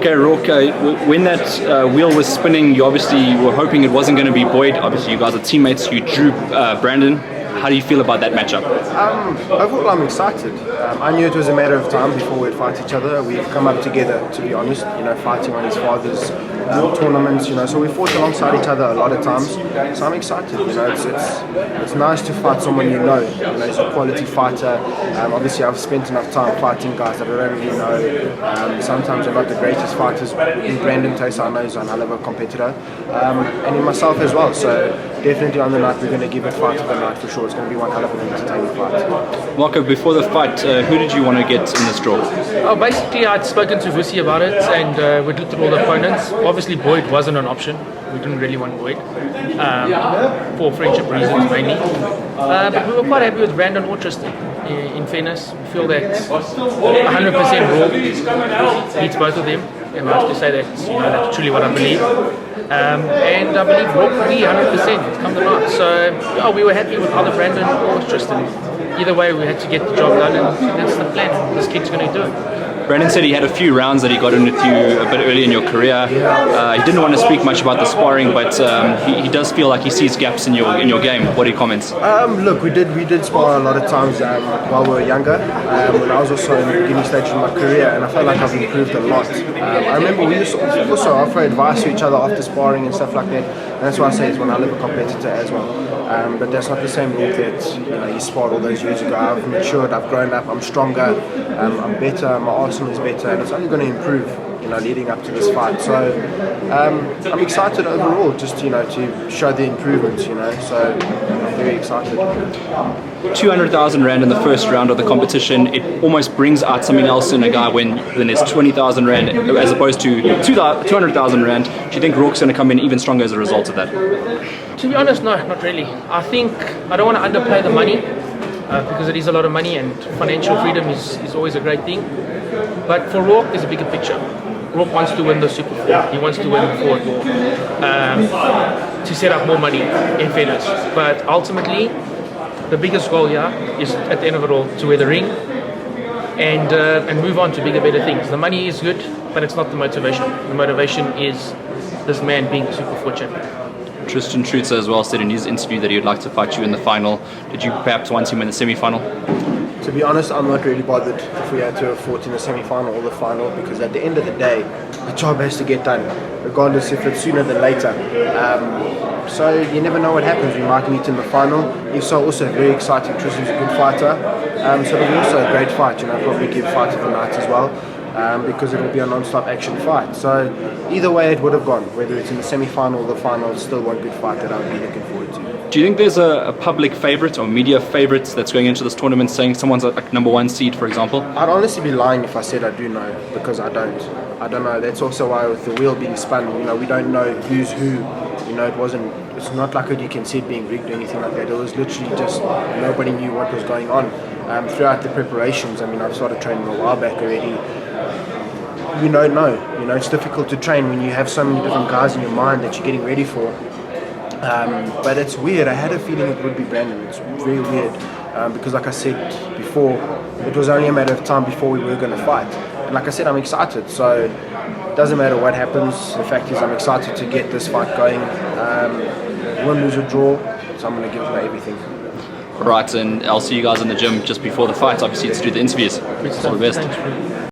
Okay, Roarke, when that wheel was spinning, you obviously were hoping it wasn't going to be Boyd. Obviously, you guys are teammates. You drew Brandon. How do you feel about that matchup? Overall, I'm excited. I knew it was a matter of time before we'd fight each other. We've come up together, to be honest, fighting on his father's tournaments, so we fought alongside each other a lot of times. So I'm excited, it's nice to fight someone he's a quality fighter. Obviously, I've spent enough time fighting guys that I don't really know. Sometimes they're not the greatest fighters. In Brandon Tace, I know he's a hell of a competitor. And in myself as well. So definitely on the night, we're going to give it fight of the night for sure. It's going to be one hell of an entertaining fight. Marco, before the fight, who did you want to get in this draw? Oh, basically, I'd spoken to Vusi about it, and we'd looked at all the opponents. Obviously, Boyd wasn't an option. We didn't really want Boyd for friendship reasons mainly. But we were quite happy with Brandon or Tristan. In fairness, we feel that 100% Raw beats both of them. And I have to say that that's truly what I believe. And I believe Raw could be 100% come the night. So we were happy with either Brandon or Tristan. Either way, we had to get the job done, and that's the plan. This kid's going to do it. Brandon said he had a few rounds that he got in with you a bit early in your career. He didn't want to speak much about the sparring, but he does feel like he sees gaps in your game. What are your comments? Look, we did spar a lot of times while we were younger. When I was also in the beginning stage of my career, and I felt like I've improved a lot. I remember we used to also offer advice to each other after sparring and stuff like that. And that's why I say it's when I live a competitor as well. But that's not the same rule that you sparred all those years ago. I've matured, I've grown up, I'm stronger, I'm better, my arsenal is better, and it's only going to improve, leading up to this fight. So I'm excited overall, just to show the improvements, so I'm very excited. 200,000 rand in the first round of the competition. It almost brings out something else in a guy when there's 20,000 rand as opposed to 200,000 rand. Do you think Roarke's going to come in even stronger as a result of that? To be honest, no, not really. I think I don't want to underplay the money because it is a lot of money, and financial freedom is always a great thing. But for Roarke, there's a bigger picture. Roarke wants to win the Super 4. He wants to win the Ford to set up more money, in fairness. But ultimately, the biggest goal here is, at the end of it all, to wear the ring and move on to bigger, better things. The money is good, but it's not the motivation. The motivation is this man being the Super 4 champion. Tristan Trutzer as well said in his interview that he would like to fight you in the final. Did you perhaps want him in the semi-final? To be honest, I'm not really bothered if we had to have fought in the semi-final or the final, because at the end of the day, the job has to get done, regardless if it's sooner than later. So you never know what happens. We might meet in the final. If so, also very exciting. Tristan's a good fighter, so it'll be also a great fight. Probably give fight of the night as well. Because it will be a non-stop action fight. So either way it would have gone, whether it's in the semi-final or the final, it's still one good fight that I would be looking forward to. Do you think there's a public favourite or media favourite that's going into this tournament saying someone's like #1 seed, for example? I'd honestly be lying if I said I do know, because I don't. I don't know. That's also why with the wheel being spun, we don't know who's who. It's not like you can see it being rigged or anything like that. It was literally just nobody knew what was going on. Throughout the preparations, I've started training a while back already. You don't know. It's difficult to train when you have so many different guys in your mind that you're getting ready for. But it's weird. I had a feeling it would be Brandon. It's very weird because, like I said before, it was only a matter of time before we were going to fight. And like I said, I'm excited. So it doesn't matter what happens. The fact is, I'm excited to get this fight going. Win, lose or draw. So I'm going to give it my everything. Right, and I'll see you guys in the gym just before the fight, obviously, to do the interviews. All the best.